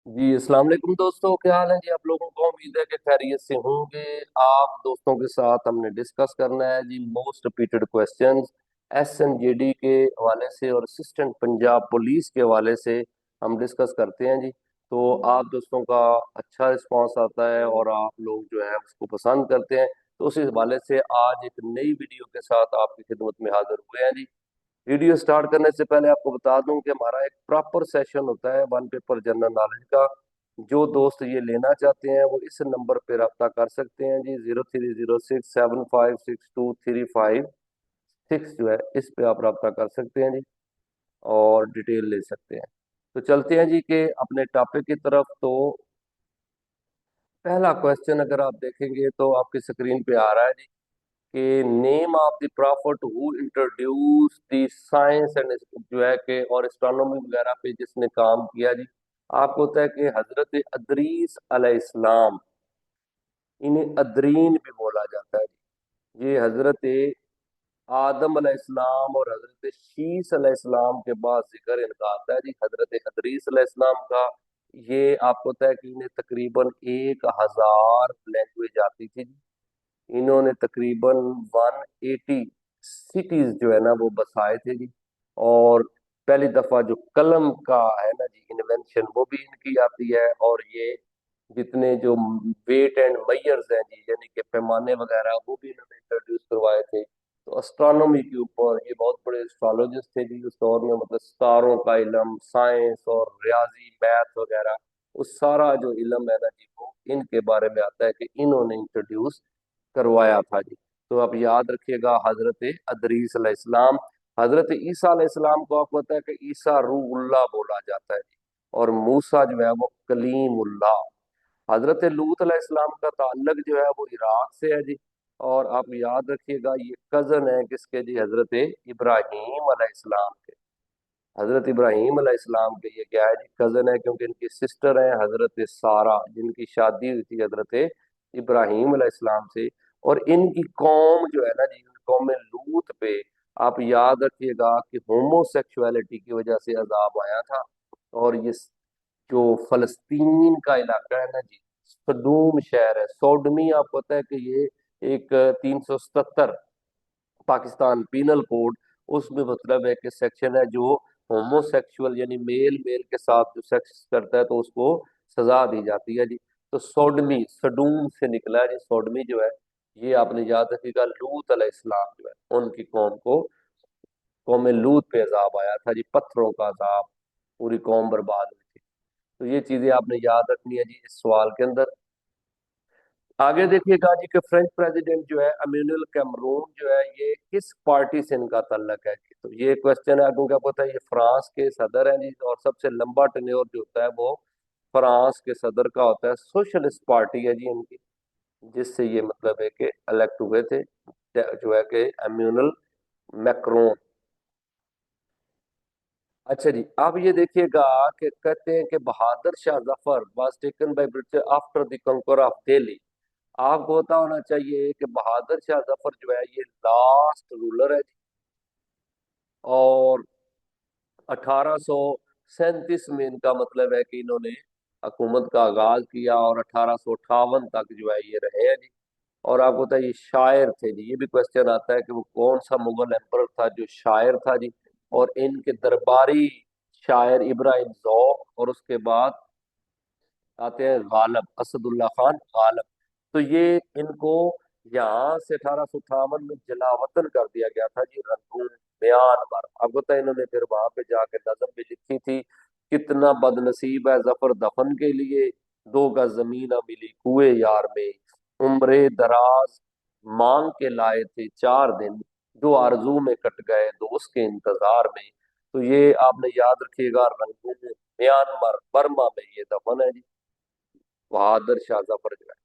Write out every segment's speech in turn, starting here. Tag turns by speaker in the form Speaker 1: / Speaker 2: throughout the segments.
Speaker 1: जी अस्सलाम वालेकुम दोस्तों, क्या हाल है जी। आप लोगों को उम्मीद है कि खैरियत से होंगे। आप दोस्तों के साथ हमने डिस्कस करना है जी मोस्ट रिपीटेड क्वेश्चंस एसएनजीडी के हवाले से और असिस्टेंट पंजाब पुलिस के हवाले से हम डिस्कस करते हैं जी। तो आप दोस्तों का अच्छा रिस्पांस आता है और आप लोग जो है उसको पसंद करते हैं, तो उसी हवाले से आज एक नई वीडियो के साथ आपकी खिदमत में हाजिर हुए हैं जी। वीडियो स्टार्ट करने से पहले आपको बता दूं कि हमारा एक प्रॉपर सेशन होता है वन पेपर जनरल नॉलेज का। जो दोस्त ये लेना चाहते हैं वो इस नंबर पे रब्ता कर सकते हैं जी, 0306756235 जो है इस पे आप रब्ता कर सकते हैं जी और डिटेल ले सकते हैं। तो चलते हैं जी कि अपने टॉपिक की तरफ। तो पहला क्वेश्चन अगर आप देखेंगे तो आपकी स्क्रीन पे आ रहा है जी कि name of the profit who introduce the science and जो है कि और एस्ट्रोनॉमी वगैरह पे जिसने काम किया जी। आपको होता है कि हजरत अदरीस अलैहिस्सलाम, इन्हें अदरीन भी बोला जाता है जी। ये हजरत आदम अलैहिस्सलाम और हजरत शीस अलैहिस्सलाम के बाद जिक्र इनका आता है जी, हजरत अदरीस अलैहिस्सलाम का। ये आपको होता है कि इन्हें तकरीबन 1000 लैंग्वेज आती थी जी। इन्होंने तकरीबन 180 सिटीज जो है ना वो बसाए थे जी। और पहली दफा जो कलम का है ना जी इन्वेंशन वो भी इनकी आती है। और ये जितने जो वेट एंड मेजर्स हैं जी, यानी कि पैमाने वगैरह, वो भी इन्होंने इंट्रोड्यूस करवाए थे। तो एस्ट्रोनॉमी के ऊपर ये बहुत बड़े एस्ट्रोलॉजिस्ट थे जी उस दौर में, मतलब सितारों का इल्म, साइंस और रियाजी मैथ वगैरह, उस सारा जो इल्म है ना जी वो इनके बारे में आता है कि इन्होंने इंट्रोड्यूस करवाया था जी। तो आप याद रखिएगा हजरत अदरीस अलैहिस्सलाम। हजरत ईसा अलैहिस्सलाम को आपको पता है कि ईसा रूहुल्लाह बोला जाता है जी, और मूसा जो है वो कलीमुल्लाह। हजरत लूत अलैहिस्सलाम का ताल्लुक जो है वो इराक से है जी। और आप याद रखिएगा ये कजन है किसके जी, हजरत इब्राहीम अलैहिस्सलाम के। हजरत इब्राहीम अलैहिस्सलाम के ये क्या है जी, कजन है, क्योंकि इनकी सिस्टर है हजरत सारा, जिनकी शादी हुई थी हजरत इब्राहीम अलैहिस्सलाम से। और इनकी कौम जो है ना जी, कौम लूत पे आप याद रखिएगा कि होमोसेक्सुअलिटी की वजह से अजाब आया था। और ये जो फलस्तीन का इलाका है ना जी, सदूम शहर है, सोडमी, आपको पता है कि ये एक 377 पाकिस्तान पीनल कोड, उसमें मतलब है कि सेक्शन है जो होमोसेक्सुअल यानी मेल मेल के साथ जो सेक्स करता है तो उसको सजा दी जाती है जी। तो सोडमी सडूम से निकला है जी, सोडमी जो है। ये आपने याद रखिएगा लूत अलैहिस्सलाम जो है उनकी कौम को, कौम लूत पे अजाब आया था जी, पत्थरों का अजाब, पूरी कौम बर्बाद हुई थी। तो ये चीजें आपने याद रखनी है जी इस सवाल के अंदर। आगे देखिएगा जी कि फ्रेंच प्रेसिडेंट जो है अम्यूनल कैमरून जो है ये किस पार्टी से इनका ताल्लुक है जी। तो ये क्वेश्चन है क्योंकि आपको पता है ये फ्रांस के सदर हैं जी, और सबसे लंबा टेन्योर जो होता है वो फ्रांस के सदर का होता है। सोशलिस्ट पार्टी है जी इनकी, जिससे ये मतलब है कि इलेक्ट हुए थे, जो है कि एम्यूनल मैक्रोन। अच्छा जी, अब ये देखिएगा कि कहते हैं कि Bahadur Shah Zafar was taken by British after the conquer of Delhi. आपको पता होना चाहिए कि बहादुर शाह जफर जो है ये लास्ट रूलर है। और 1837 में इनका मतलब है कि इन्होंने हुकूमत का आगाज किया और 1858 तक जो है ये रहे हैं जी। और आपको पता है ये शायर थे जी, ये भी क्वेश्चन आता है कि वो कौन सा मुगल एम्पर था जो शायर था जी। और इनके दरबारी शायर इब्राहिम जौक, और उसके बाद आते हैं गालब, असदुल्ला खान गालब। तो ये इनको यहाँ से 1858 में जलावतन कर दिया गया था जी, रंगून म्यांमार। अब पता है इन्होंने फिर वहां पे जाके नज्म भी लिखी थी, कितना बदनसीब है जफर दफन के लिए, 2 गज जमीन न मिली कुए यार में, उम्रे दराज मांग के लाए थे 4 दिन, जो आरजू में कट गए दोस्त के इंतजार में। तो ये आपने याद रखिएगा, रंगून म्यांमार बर्मा में ये दफन है जी, बहादुर शाह जफर जो है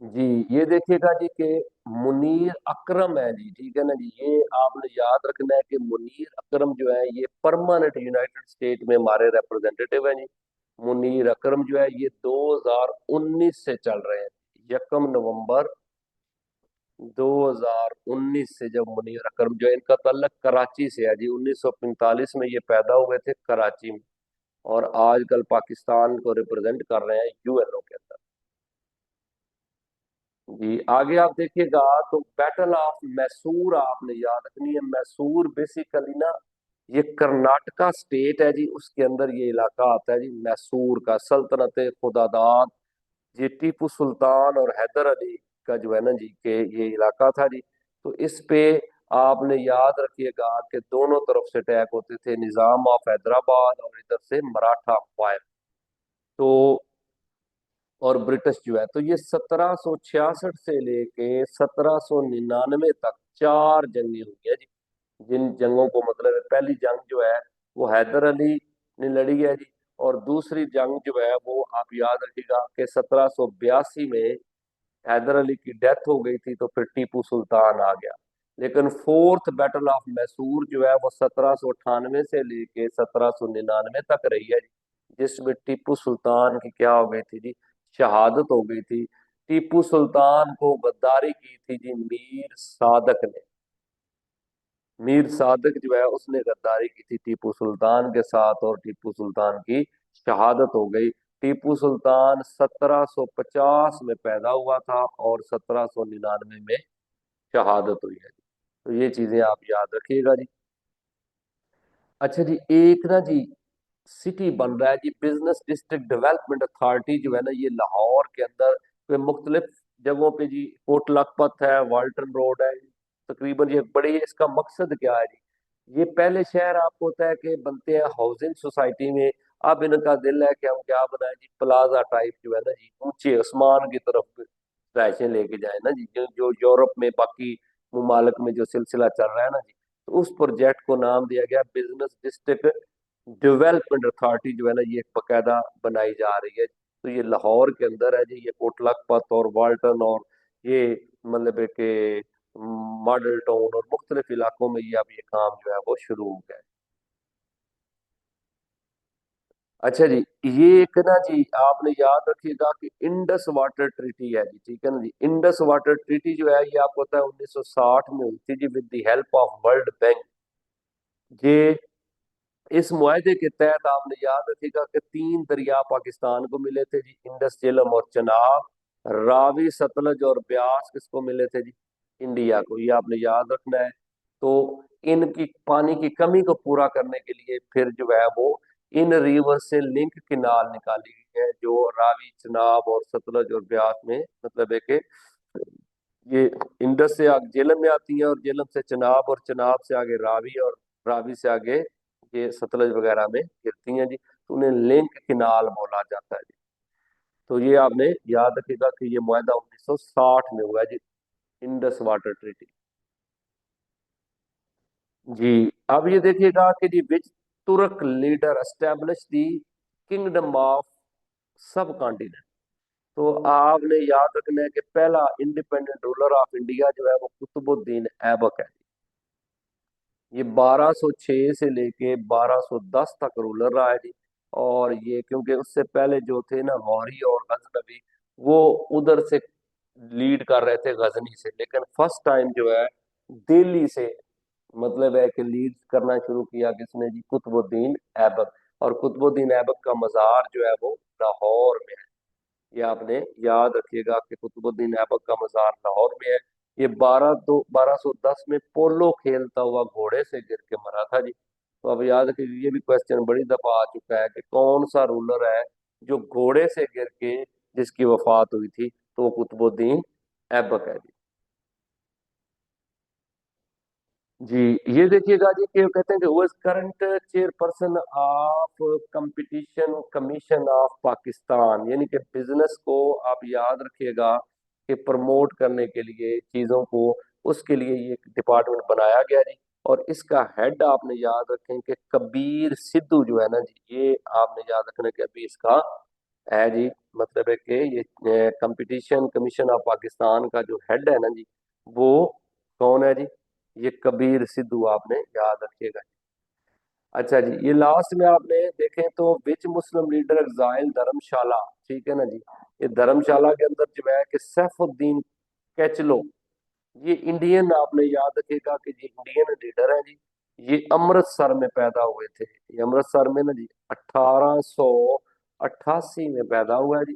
Speaker 1: जी। ये देखिएगा जी कि मुनीर अकरम है जी, ठीक है ना जी। ये आपने याद रखना है कि मुनीर अकरम जो है ये परमानेंट यूनाइटेड स्टेट में हमारे रिप्रेजेंटेटिव है जी। मुनीर अकरम जो है ये 2019 से चल रहे हैं, 1 नवंबर 2019 से जब मुनीर अकरम जो है, इनका ताल्लुक कराची से है जी। 1945 में ये पैदा हुए थे कराची में, और आजकल पाकिस्तान को रिप्रेजेंट कर रहे हैं यूएनओ के अंदर। जी आगे आप देखिएगा तो बैटल ऑफ मैसूर आपने याद रखनी है। मैसूर बेसिकली ना ये कर्नाटका स्टेट है जी, उसके अंदर ये इलाका आता है जी मैसूर का। सल्तनत खुदादाद, ये टीपू सुल्तान और हैदर अली का जो है ना जी के ये इलाका था जी। तो इस पे आपने याद रखिएगा कि दोनों तरफ से अटैक होते थे, निजाम ऑफ हैदराबाद और इधर से मराठा अम्पायर। तो और ब्रिटिश जो है, तो ये 1766 से लेके 1799 तक 4 जंगें हुई है जी। जिन जंगों को मतलब है, पहली जंग जो है वो हैदर अली ने लड़ी है जी। और दूसरी जंग जो है वो आप याद रखिएगा कि 1782 में हैदर अली की डेथ हो गई थी, तो फिर टीपू सुल्तान आ गया। लेकिन फोर्थ बैटल ऑफ मैसूर जो है वो 1798 से लेके 1799 तक रही है, जिसमें टीपू सुल्तान की क्या हो गई थी जी, शहादत हो गई थी। टीपू सुल्तान को गद्दारी की थी जी मीर सादक ने। मीर सादक जो है उसने गद्दारी की थी टीपू सुल्तान के साथ, और टीपू सुल्तान की शहादत हो गई। टीपू सुल्तान 1750 में पैदा हुआ था और 1799 में शहादत हुई है। तो ये चीजें आप याद रखिएगा जी। अच्छा जी, एक ना जी सिटी बन रहा है जी, बिजनेस डिस्ट्रिक्ट डेवलपमेंट अथॉरिटी जो है ना, ये लाहौर के अंदर पे मुख्तलिफ जगहों पे जी, कोट लखपत है, वाल्टन रोड है, तकरीबन ये बड़ी, इसका मकसद क्या है जी। ये पहले शहर आपको होता है कि बनते हैं हाउसिंग सोसाइटी में। अब इनका दिल है कि हम क्या बनाए जी, प्लाजा टाइप जो है ना जी, ऊंचे आसमान की तरफ रहायशें लेके जाए ना जी, जो यूरोप में बाकी ममालिक में जो सिलसिला चल रहा है ना जी। तो उस प्रोजेक्ट को नाम दिया गया बिजनेस डिस्ट्रिक्ट डेवलपमेंट अथॉरिटी जो है ना, ये बकायदा बनाई जा रही है। तो ये लाहौर के अंदर है जी, ये कोट लखपत और वाल्टन और ये मतलब है कि मॉडल टाउन और मुख्तलिफ इलाकों में ये अब ये काम जो है वो शुरू हो गया है। अच्छा जी, ये एक ना जी आपने याद रखिएगा कि इंडस वाटर ट्रीटी है जी, ठीक है ना जी। इंडस वाटर ट्रीटी जो है ये आपको पता है 1960 में हुई थी जी, with the help of World Bank. ये इस मुआहदे के तहत आपने याद रखिएगा कि 3 दरिया पाकिस्तान को मिले थे जी, इंडस, झेलम और चनाब। रावी, सतलज और ब्यास किसको मिले थे जी, इंडिया को। ये आपने याद रखना है। तो इनकी पानी की कमी को पूरा करने के लिए फिर जो है वो इन रिवर से लिंक किनाल निकाली गई है, जो रावी, चनाब और सतलज और ब्यास में मतलब है कि ये इंडस से आगे झेलम में आती है, और झेलम से चनाब, और चनाब से आगे रावी, और रावी से आगे ये सतलज वगैरह में गिरती हैं जी। तो उन्हें लिंक किनाल बोला जाता है जी। तो ये आपने याद रखिएगा कि ये मुआहदा 1960 में हुआ है जी, इंडस वाटर ट्रीटी। जी अब ये देखिएगा कि जी विच तुर्क leader establish the kingdom of सब कॉन्टिनेंट। तो आपने याद रखना है कि पहला इंडिपेंडेंट रूलर ऑफ इंडिया जो है वो कुतुबुद्दीन ऐबक है। ये 1206 से लेके 1210 तक रूलर रहा है जी। और ये क्योंकि उससे पहले जो थे ना गौरी और गजनवी, वो उधर से लीड कर रहे थे गजनी से, लेकिन फर्स्ट टाइम जो है दिल्ली से मतलब है कि लीड करना शुरू किया किसने जी, कुतुबुद्दीन ऐबक। और कुतुबुद्दीन ऐबक का मजार जो है वो लाहौर में है। ये आपने याद रखिएगा कि कुतुबुद्दीन ऐबक का मजार लाहौर में है। ये 1210 में पोलो खेलता हुआ घोड़े से गिर के मरा था जी। तो अब याद रखिए, ये भी क्वेश्चन बड़ी दफा आ चुका है कि कौन सा रूलर है जो घोड़े से गिर के जिसकी वफात हुई थी, तो वो कुतुबुद्दीन ऐबक है जी। जी ये देखिएगा जी कि कहते हैं कि वो current chairperson of competition commission of Pakistan, यानी कि बिजनेस को आप याद रखिएगा कि प्रमोट करने के लिए चीजों को, उसके लिए ये डिपार्टमेंट बनाया गया जी। और इसका हेड आपने याद रखें कि कबीर सिद्धू जो है ना जी, ये आपने याद रखना कि अभी इसका है जी, मतलब है कि ये कंपटीशन कमीशन ऑफ पाकिस्तान का जो हेड है ना जी, वो कौन है जी, ये कबीर सिद्धू आपने याद रखिएगा। अच्छा जी, ये लास्ट में आपने देखें तो विच मुस्लिम लीडर एग्जाइल धर्मशाला, ठीक है ना जी। ये धर्मशाला के अंदर जो है कि सैफुद्दीन कैचलो, ये इंडियन आपने याद रखिएगा कि ये इंडियन लीडर है जी। یہ امرتسر میں پیدا ہوئے تھے، یہ امرتسر میں نا جی 1888 میں پیدا ہوا ہے جی،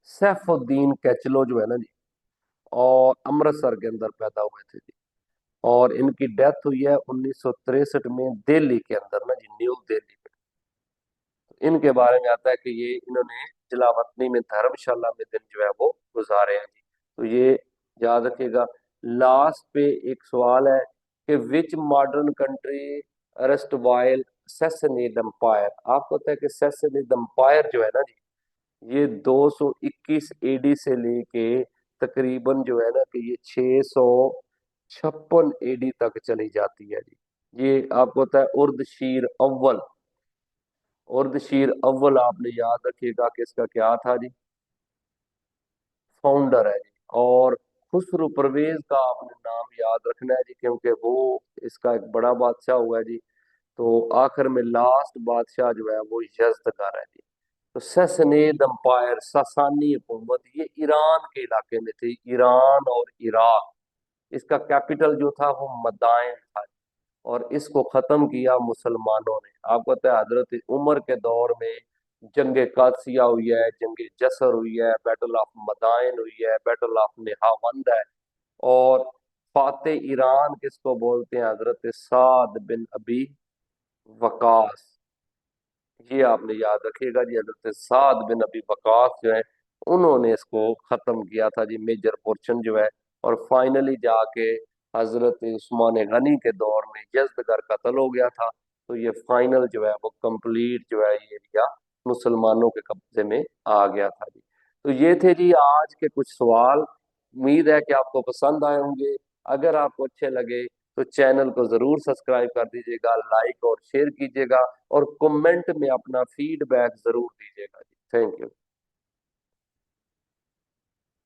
Speaker 1: سیف الدین کیچلو جو ہے نا جی، اور امرتسر کے اندر پیدا ہوئے تھے جی، اور ان کی ڈیتھ ہوئی ہے 1963 میں دہلی کے اندر نا جی، نیو دہلی میں۔ ان کے بارے میں آتا ہے کہ یہ انہوں نے جلا وطنی میں دھرم شالہ میں دن جو ہے وہ گزارے ہیں جی، تو یہ یاد رکھیے گا۔ لاسٹ پہ ایک سوال ہے کہ which modern country erased while Sassanid empire, آپ کو پتا ہے کہ سیسنیڈ امپائر جو ہے نا جی، یہ 221 AD سے لے کے تقریباً جو ہے نا کہ یہ 656 AD تک چلی جاتی ہے جی۔ یہ آپ کو پتا ہے اردشیر اول، اردشیر اول آپ نے یاد رکھیے گا کہ اس کا کیا تھا جی، فاؤنڈر ہے جی۔ اور خسرو پرویز کا آپ نے نام یاد رکھنا ہے جی، کیونکہ وہ اس کا ایک بڑا بادشاہ ہوا ہے جی، تو آخر میں لاسٹ بادشاہ جو ہے وہ یزدگرد ہے جی۔ تو سیسنید امپائر، ساسانی حکومت، یہ ایران کے علاقے میں تھی، ایران اور عراق۔ اس کا کیپٹل جو تھا وہ مدائن تھا، اور اس کو ختم کیا مسلمانوں نے۔ آپ کو پتہ ہے حضرت عمر کے دور میں جنگ قادسیہ ہوئی ہے، جنگ جسر ہوئی ہے، بیٹل آف مدائن ہوئی ہے، بیٹل آف نہاوند ہے، اور فاتح ایران کس کو بولتے ہیں؟ حضرت سعد بن ابی وقاص، یہ آپ نے یاد رکھیے گا جی، حضرت سعد بن ابی وقاص جو ہے انہوں نے اس کو ختم کیا تھا جی، میجر پورشن جو ہے، اور فائنلی جا کے حضرت عثمان غنی کے دور میں یزدگرد قتل ہو گیا تھا، تو یہ فائنل جو ہے وہ کمپلیٹ جو ہے یہ ایریا مسلمانوں کے قبضے میں آ گیا تھا جی۔ تو یہ تھے جی آج کے کچھ سوال، امید ہے کہ آپ کو پسند آئے ہوں گے۔ اگر آپ کو اچھے لگے تو چینل کو ضرور سبسکرائب کر دیجیے گا، لائک اور شیئر کیجیے گا، اور کمنٹ میں اپنا فیڈ بیک ضرور دیجیے گا جی۔ Thank you.